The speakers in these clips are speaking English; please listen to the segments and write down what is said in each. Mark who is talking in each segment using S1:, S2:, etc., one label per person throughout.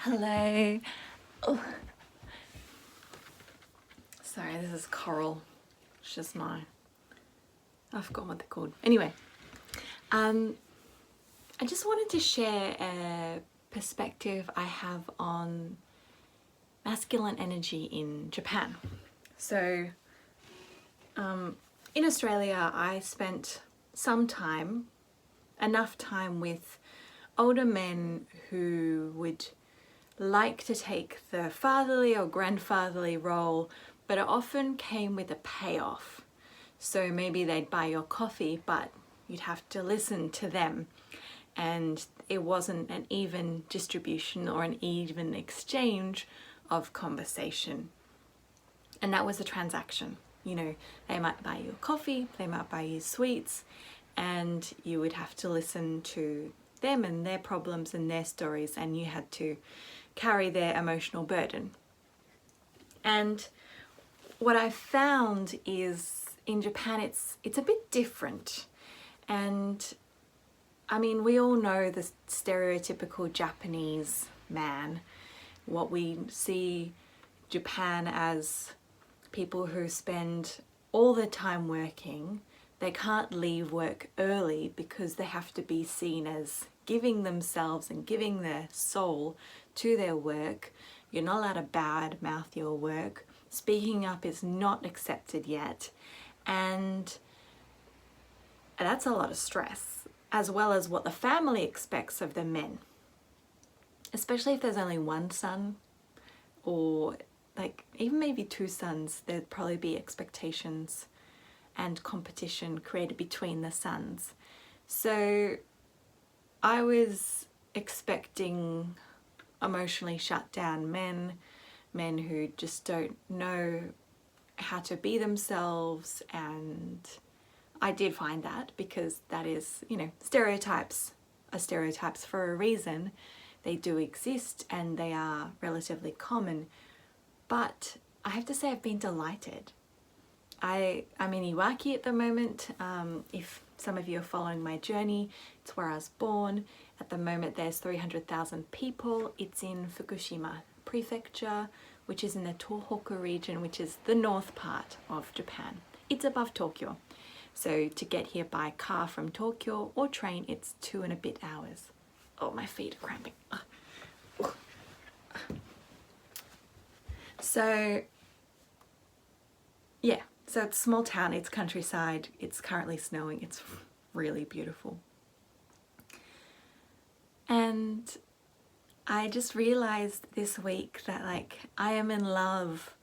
S1: Hello. Oh, sorry, this is coral. It's just I forgot what they're called. Anyway, I just wanted to share a perspective I have on masculine energy in Japan. So, in Australia, I spent some time, enough time with older men who would like to take the fatherly or grandfatherly role, but it often came with a payoff. So maybe they'd buy your coffee, but you'd have to listen to them, and it wasn't an even distribution or an even exchange of conversation. And that was a transaction. You know, they might buy you coffee, they might buy you sweets, and you would have to listen to them and their problems and their stories, and you had to carry their emotional burden. And what I found is in Japan it's a bit different. And I mean, we all know the stereotypical Japanese man, what we see Japan as people who spend all the time working. They can't leave work early because they have to be seen as giving themselves and giving their soul to their work. You're not allowed to bad mouth your work. Speaking up is not accepted yet. And that's a lot of stress, as well as what the family expects of the men. Especially if there's only one son, or like even maybe two sons, there'd probably be expectations and competition created between the sons. So I was expecting emotionally shut down men who just don't know how to be themselves. And I did find that, because that is, you know, stereotypes are stereotypes for a reason. They do exist and they are relatively common. But I have to say I've been delighted. I'm in Iwaki at the moment. If some of you are following my journey, it's where I was born. At the moment there's 300,000 people. It's in Fukushima Prefecture, which is in the Tohoku region, which is the north part of Japan. It's above Tokyo. So to get here by car from Tokyo or train, it's 2 and a bit hours. Oh, my feet are cramping. So yeah, so it's a small town, it's countryside, it's currently snowing, it's really beautiful. And I just realized this week that like I am in love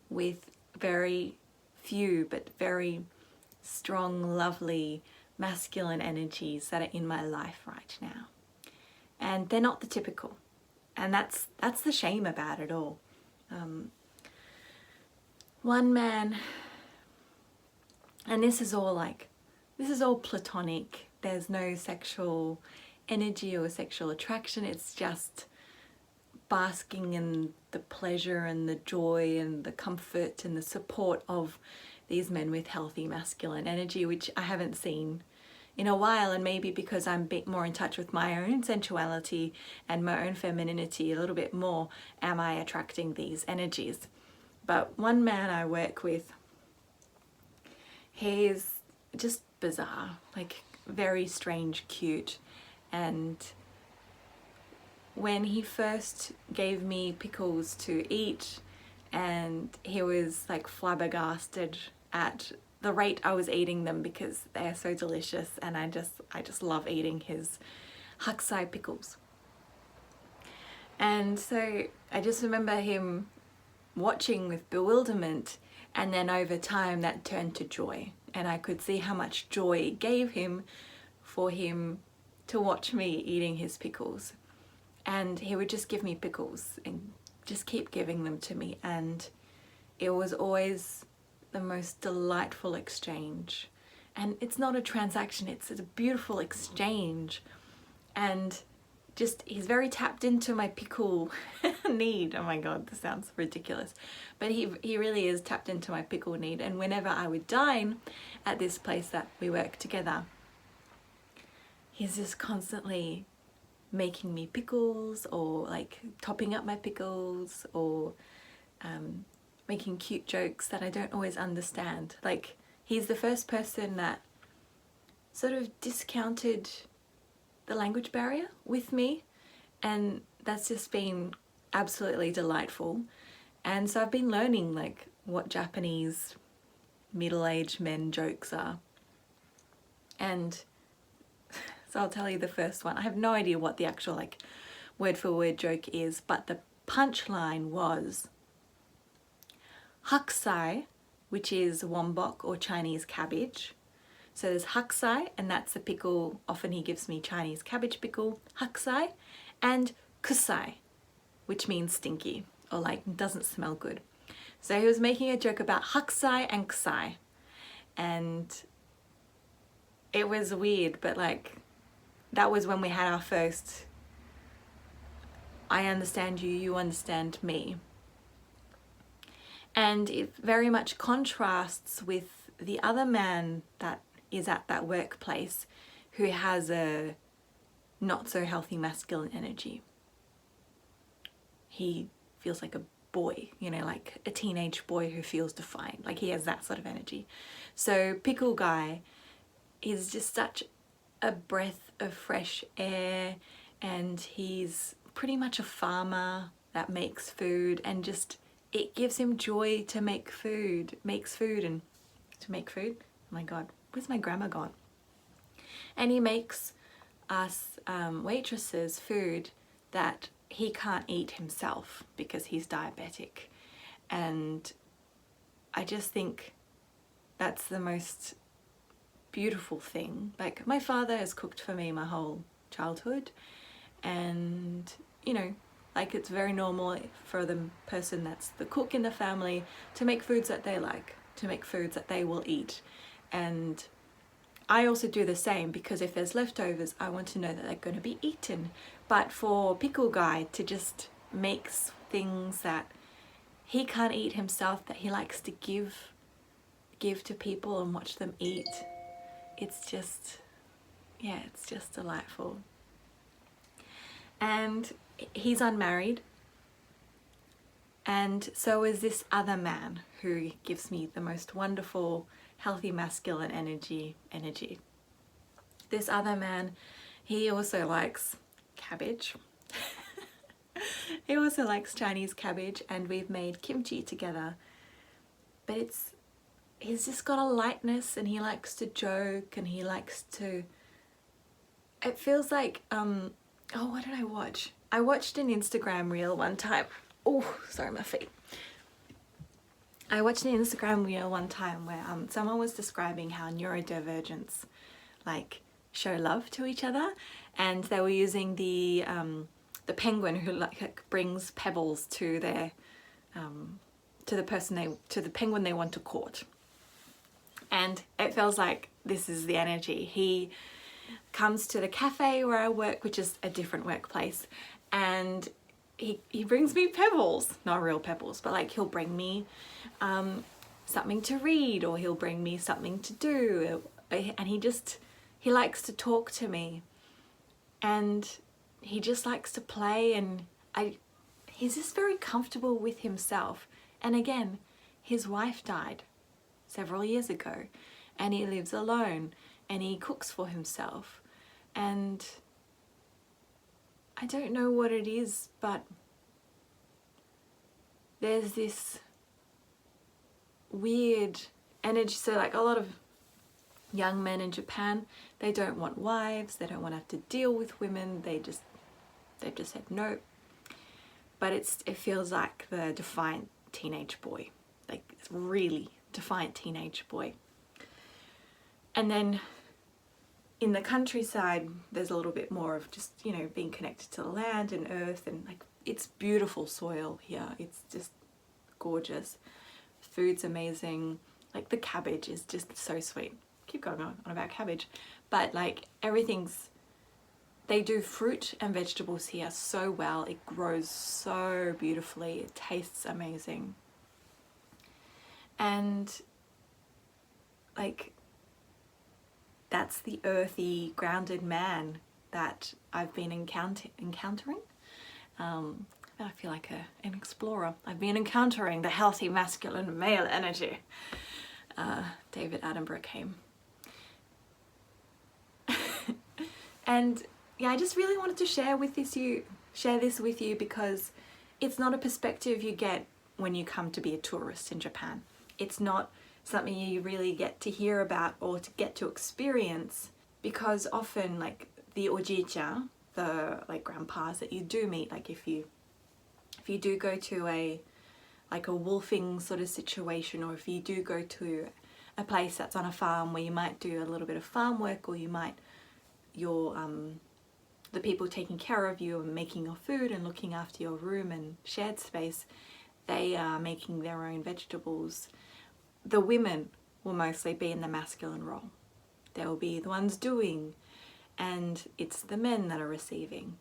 S1: with very few but very strong, lovely, masculine energies that are in my life right now. And they're not the typical. And that's the shame about it all. One man, and this is all platonic. There's no sexual energy or sexual attraction. It's just basking in the pleasure and the joy and the comfort and the support of these men with healthy masculine energy, which I haven't seen in a while. And maybe because I'm a bit more in touch with my own sensuality and my own femininity a little bit more, am I attracting these energies. But one man I work with, he's just bizarre, like very strange, cute. And when he first gave me pickles to eat, and he was like flabbergasted at the rate I was eating them, because they are so delicious, and I just love eating his hakusai pickles. And so I just remember him watching with bewilderment, and then over time that turned to joy, and I could see how much joy it gave him for him to watch me eating his pickles. And he would just give me pickles and just keep giving them to me, and it was always the most delightful exchange. And it's not a transaction, it's a beautiful exchange. And just, he's very tapped into my pickle need. Oh my god, this sounds ridiculous, but he really is tapped into my pickle need. And whenever I would dine at this place that we work together, he's just constantly making me pickles, or like topping up my pickles, or making cute jokes that I don't always understand. Like, he's the first person that sort of discounted the language barrier with me, and that's just been absolutely delightful. And so I've been learning like what Japanese middle-aged men jokes are. And so I'll tell you the first one. I have no idea what the actual like word for word joke is, but the punchline was hakusai, which is wombok or Chinese cabbage. So there's hakusai, and that's the pickle. Often he gives me Chinese cabbage pickle, hakusai, and kusai, which means stinky or like doesn't smell good. So he was making a joke about hakusai and kusai, and it was weird, but like that was when we had our first I understand you, you understand me. And it very much contrasts with the other man that is at that workplace who has a not so healthy masculine energy. He feels like a boy, you know, like a teenage boy who feels defiant. Like he has that sort of energy. So Pickle Guy is just such a breath of fresh air, and he's pretty much a farmer that makes food, and just it gives him joy to make food, and to make food. Oh my God, where's my grammar gone? And he makes us waitresses food that he can't eat himself because he's diabetic. And I just think that's the most beautiful thing. Like, my father has cooked for me my whole childhood, and you know, like, it's very normal for the person that's the cook in the family to make foods that they like, to make foods that they will eat. And I also do the same, because if there's leftovers, I want to know that they're going to be eaten. But for Pickle Guy to just make things that he can't eat himself, that he likes to give to people and watch them eat, it's just, yeah, it's just delightful. And he's unmarried, and so is this other man who gives me the most wonderful, healthy masculine energy. This other man, he also likes cabbage. He also likes Chinese cabbage, and we've made kimchi together. But he's just got a lightness, and he likes to joke, and he likes to, it feels like, oh, what did I watch? I watched an Instagram reel one time. Oh, sorry, my feet. I watched an Instagram reel one time where someone was describing how neurodivergents like show love to each other, and they were using the penguin who like brings pebbles to their to the penguin they want to court. And it feels like this is the energy. He comes to the cafe where I work, which is a different workplace, and he brings me pebbles, not real pebbles, but like he'll bring me something to read, or he'll bring me something to do, and he likes to talk to me, and he just likes to play, and he's just very comfortable with himself. And again, his wife died several years ago, and he lives alone, and he cooks for himself. And I don't know what it is, but there's this weird energy. So like a lot of young men in Japan, they don't want wives, they don't want to have to deal with women, they've just said no. But it feels like the defiant teenage boy, like it's really defiant teenage boy. And then in the countryside, there's a little bit more of just, you know, being connected to the land and earth, and like it's beautiful soil here. It's just gorgeous. Food's amazing. Like the cabbage is just so sweet. Keep going on about cabbage, but like they do fruit and vegetables here so well. It grows so beautifully. It tastes amazing. And like, that's the earthy, grounded man that I've been encountering. I feel like an explorer. I've been encountering the healthy masculine male energy. David Attenborough came. And yeah, I just really wanted to share this with you because it's not a perspective you get when you come to be a tourist in Japan. It's not something you really get to hear about or to get to experience, because often like the ojicha, the like grandpas that you do meet, like if you do go to a wolfing sort of situation, or if you do go to a place that's on a farm where you might do a little bit of farm work, or the people taking care of you and making your food and looking after your room and shared space, they are making their own vegetables. The women will mostly be in the masculine role. They'll be the ones doing, and it's the men that are receiving.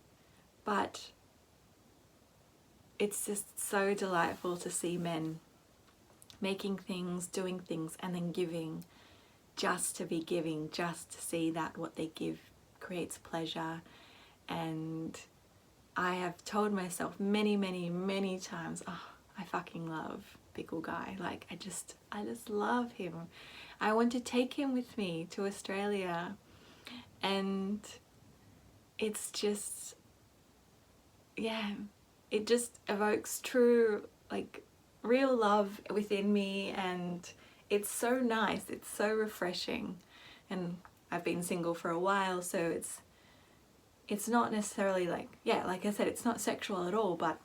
S1: But it's just so delightful to see men making things, doing things, and then giving, just to be giving, just to see that what they give creates pleasure. And I have told myself many, many, many times, oh, I fucking love Pickle Guy. Like, I just love him. I want to take him with me to Australia. And it's just, yeah, it just evokes true, like, real love within me, and it's so nice, it's so refreshing. And I've been single for a while, so it's not necessarily like, yeah, like I said, it's not sexual at all, but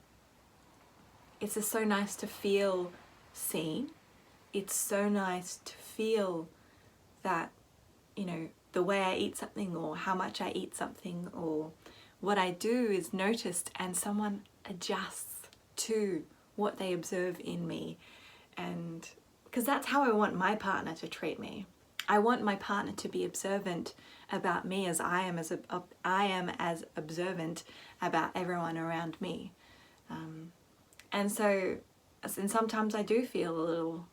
S1: it's just so nice to feel seen. It's so nice to feel that, you know, the way I eat something, or how much I eat something, or what I do is noticed, and someone adjusts to what they observe in me. And because that's how I want my partner to treat me. I want my partner to be observant about me as I am as observant about everyone around me. And sometimes I do feel a little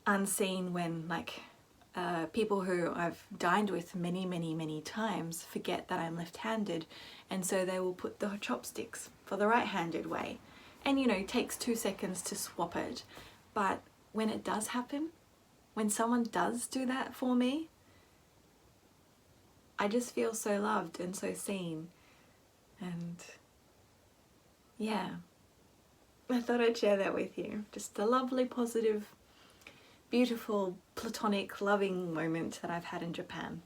S1: unseen when, like, people who I've dined with many, many, many times forget that I'm left-handed, and so they will put the chopsticks for the right-handed way. And, you know, it takes 2 seconds to swap it. But when it does happen, when someone does do that for me, I just feel so loved and so seen. And yeah, I thought I'd share that with you. Just a lovely, positive, beautiful, platonic, loving moment that I've had in Japan.